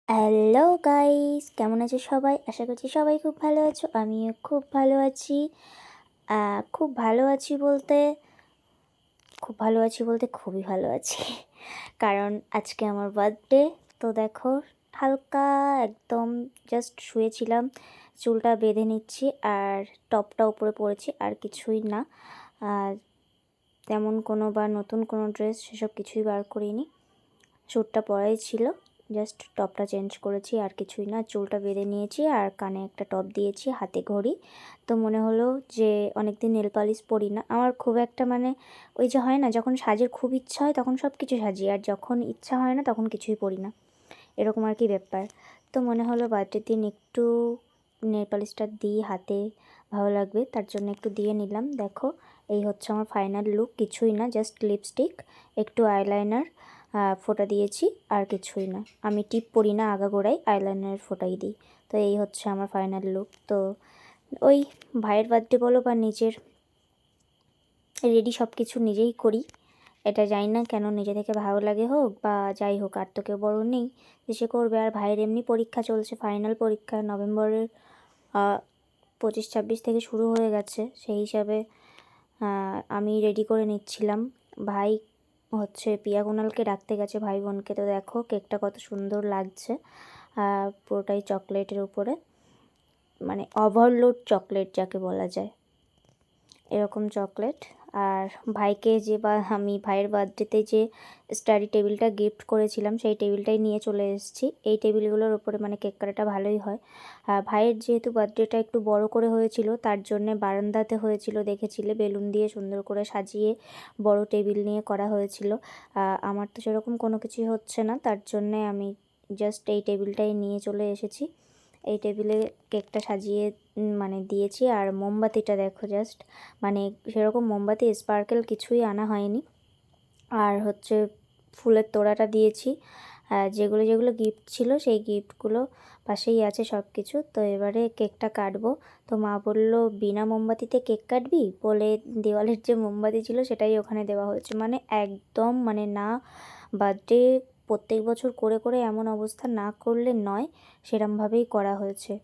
Hello guys, কেমন আছো সবাই? আশা করছি সবাই খুব ভালো আছো। আমিও খুব ভালো আছি। খুব ভালো আছি বলতে খুবই ভালো আছি। কারণ আজকে আমার বার্থডে। তো দেখো, হালকা একদম জাস্ট শুয়েছিলাম, চুলটা বেঁধে নিচ্ছি আর টপটা উপরে পরেছি, আর কিছুই না। আর তেমন কোনো বা নতুন কোনো ড্রেস সেসব কিছুই বার করিনি। স্যুটটা পরাই ছিল, জাস্ট টপটা চেঞ্জ করেছি, আর কিছুই না। চুলটা বেঁধে নিয়েছি আর কানে একটা টপ দিয়েছি, হাতে ঘড়ি। তো মনে হলো যে অনেকদিন নেল পালিশ পরি না। আমার খুব একটা ওই যে হয় না, যখন সাজের খুব ইচ্ছা হয় তখন সব কিছু সাজি, আর যখন ইচ্ছা হয় না তখন কিছুই পরি না, এরকম আর কি ব্যাপার। তো মনে হলো বার্থডের দিন একটু নেল পালিশটা দিই হাতে, ভালো লাগবে, তার জন্য একটু দিয়ে নিলাম। দেখো, এই হচ্ছে আমার ফাইনাল লুক। কিছুই না, জাস্ট লিপস্টিক, একটু আইলাইনার ফোঁটা দিয়েছি, আর কিছুই না। আমি টিপ পরি না, আগাগোড়াই আইলাইনার ফোঁটাই দিই। তো এই হচ্ছে আমার ফাইনাল লুক। তো ওই ভাইয়ের বার্থডে বলো বা নিজের, রেডি সব কিছু নিজেই করি। এটা জানি না কেন নিজে থেকে ভালো লাগে, হোক বা যাই হোক, আর তো কেউ বড় নেই যে সে করবে। আর ভাইয়ের এমনি পরীক্ষা চলছে, ফাইনাল পরীক্ষা নভেম্বরের 25-26 থেকে শুরু হয়ে গেছে। সেই হিসাবে আমি রেডি করে নিচ্ছিলাম। ভাই হচ্ছে পিয়া কুণালকে ডাকতে গেছে, ভাই বোনকে। তো দেখো কেকটা কত সুন্দর লাগছে, পুরোটাই চকলেটের উপরে, মানে ওভারলোড চকলেট যাকে বলা যায়, এরকম চকলেট। আর ভাইকে আমি ভাইয়ের বার্থডেতে যে স্টাডি টেবিলটা গিফট করেছিলাম, সেই টেবিলটাই নিয়ে চলে এসেছি। এই টেবিলগুলোর উপরে কেক কাটাটা ভালোই হয়। ভাইয়ের যেহেতু বার্থডেটা একটু বড় করে হয়েছিল, তার জন্যে বারান্দাতে হয়েছিল, দেখেছিলে, বেলুন দিয়ে সুন্দর করে সাজিয়ে বড় টেবিল নিয়ে করা হয়েছিল। আমার তো সেরকম কোনো কিছুই হচ্ছে না, তার জন্যে আমি জাস্ট এই টেবিলটাই নিয়ে চলে এসেছি। এই টেবিলে কেকটা সাজিয়ে দিয়েছি। আর মোমবাতিটা দেখো, জাস্ট সেরকম মোমবাতি স্পার্কেল কিছুই আনা হয়নি। আর হচ্ছে ফুলের তোড়াটা দিয়েছি, যেগুলো যেগুলো গিফট ছিল সেই গিফটগুলো পাশেই আছে সব কিছু। তো এবারে কেকটা কাটবো। তো মা বললো, বিনা মোমবাতিতে কেক কাটবি বলে দেওয়ালের যে মোমবাতি ছিল সেটাই ওখানে দেওয়া হয়েছে। একদম না, বার্থডে প্রত্যেক বছর করে করে এমন অবস্থা না করলে নয়, সেরমভাবেই করা হয়েছে।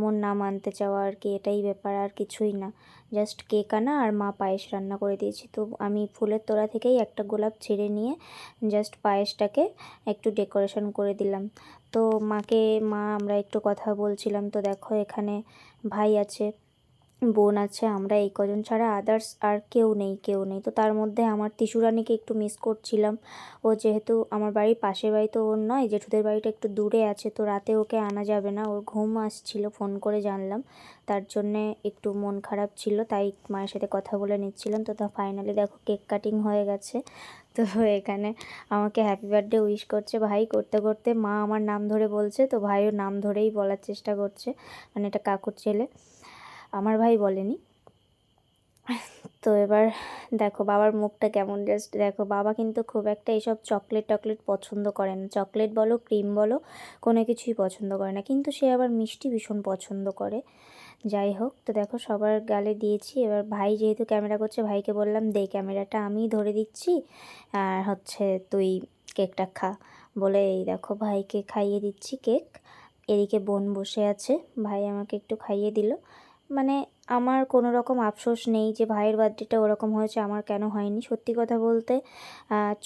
মন না মানতে চাওয়া আর কি, এটাই ব্যাপার, আর কিছুই না। জাস্ট কেক আনা আর মা পায়েস রান্না করে দিয়েছি। তো আমি ফুলের তোড়া থেকেই একটা গোলাপ ছিঁড়ে নিয়ে জাস্ট পায়েসটাকে একটু ডেকোরেশন করে দিলাম। তো আমরা একটু কথা বলছিলাম। তো দেখো, এখানে ভাই আছে, বোন আছে, আমরা এই কজন ছাড়া আদার্স আর কেউ নেই। তো তার মধ্যে আমার তিশু-রানীকে একটু মিস করছিলাম। ও যেহেতু আমার বাড়ির পাশের বাড়ি তো ওর নয়, জেঠুদের বাড়িটা একটু দূরে আছে, তো রাতে ওকে আনা যাবে না, ওর ঘুম আসছিল, ফোন করে জানলাম। তার জন্যে একটু মন খারাপ ছিল, তাই মায়ের সাথে কথা বলে নিচ্ছিলাম। তো ফাইনালি দেখো কেক কাটিং হয়ে গেছে। তো এখানে আমাকে হ্যাপি বার্থডে উইশ করছে ভাই, করতে করতে মা আমার নাম ধরে বলছে, তো ভাইও নাম ধরেই বলার চেষ্টা করছে, এটা কাকুর ছেলে, আমার ভাই বলেনি। তো এবার দেখো বাবার মুখটা কেমন, জাস্ট দেখো, বাবা কিন্তু খুব একটা এইসব চকলেট টকলেট পছন্দ করে না, চকলেট বলো ক্রিম বলো কোনো কিছুই পছন্দ করে না, কিন্তু সে আবার মিষ্টি ভীষণ পছন্দ করে। যাই হোক, তো দেখো সবার গালে দিয়েছি। এবার ভাই যেহেতু ক্যামেরা করছে, ভাইকে বললাম, দে ক্যামেরাটা, আমি ধরে দিচ্ছি, আর হচ্ছে তুই কেকটা খা, বলে এই দেখো ভাইকে খাইয়ে দিচ্ছি কেক। এদিকে বোন বসে আছে, ভাই আমাকে একটু খাইয়ে দিল। মানে আমার কোনো রকম আফসোস নেই যে ভাইয়ের বার্থডেটা ওরকম হয়েছে, আমার কেন হয়নি। সত্যি কথা বলতে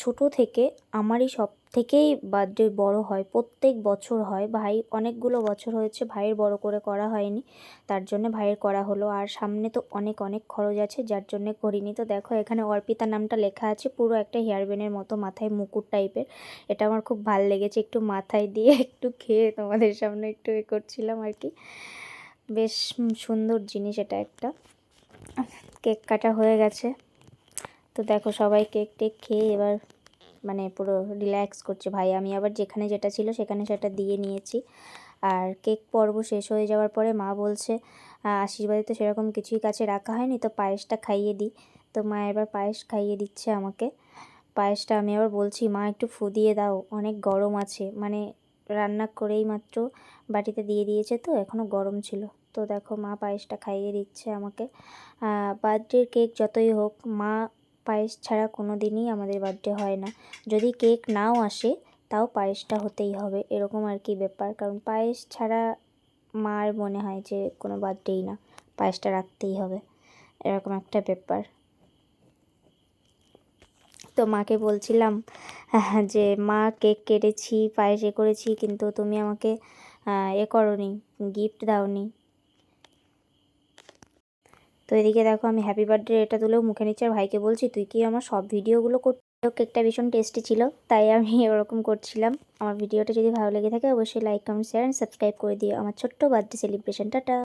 ছোট থেকে আমারই সব থেকেই বার্থডে বড় হয়, প্রত্যেক বছর হয়। ভাই অনেকগুলো বছর হয়েছে ভাইয়ের বড় করে করা হয়নি, তার জন্য ভাইয়ের করা হলো। আর সামনে তো অনেক অনেক খরচ আছে, যার জন্য করিনি। তো দেখো এখানে অর্পিতা নামটা লেখা আছে, পুরো একটা হেয়ারব্যান্ডের মতো, মাথায় মুকুট টাইপের। এটা আমার খুব ভালো লেগেছে, একটু মাথায় দিয়ে একটু খেয়ে তোমাদের সামনে একটু করছিলাম আর কি। বেশ সুন্দর জিনিস এটা একটা। কেক কাটা হয়ে গেছে। তো দেখো সবাই কেক টেক খেয়ে এবার পুরো রিল্যাক্স করছে। ভাই আমি আবার যেখানে যেটা ছিল সেখানে সেটা দিয়ে নিয়েছি। আর কেক পর্ব শেষ হয়ে যাওয়ার পরে মা বলছে, আশীর্বাদে তো সেরকম কিছুই কাছে রাখা হয়নি, তো পায়েসটা খাইয়ে দিই। তো মা এবার পায়েস খাইয়ে দিচ্ছে আমাকে। পায়েসটা আমি আবার বলছি, মা একটু ফু দিয়ে দাও, অনেক গরম আছে, রান্না করেই মাত্র বাটিতে দিয়ে দিয়েছে, তো এখনও গরম ছিল। তো দেখো মা পায়েসটা খাইয়ে দিচ্ছে আমাকে। বার্থডের কেক যতই হোক, মা পায়েস ছাড়া কোনো দিনই আমাদের বার্থডে হয় না। যদি কেক নাও আসে তাও পায়েসটা হতেই হবে, এরকম আর কি ব্যাপার। কারণ পায়েস ছাড়া মার মনে হয় যে কোনো বার্থডেই না, পায়েসটা রাখতেই হবে, এরকম একটা ব্যাপার। তো মাকে বলছিলাম যে মা কেক কেটেছি, পায়েস করেছি, কিন্তু তুমি আমাকে করোনি, গিফট দাওনি। তো এদিকে দেখো আমি হ্যাপি বার্থডে এটা তুলেও মুখে নিচ্ছি, আর ভাইকে বলছি তুই কি আমার সব ভিডিওগুলো করছিস? কেকটা ভীষণ টেস্টি ছিল, তাই আমি ওরকম করছিলাম। আমার ভিডিওটা যদি ভালো লেগে থাকে অবশ্যই like, comment, share and subscribe করে দিও আমার ছোট্ট বার্থডে সেলিব্রেশন। টাটা।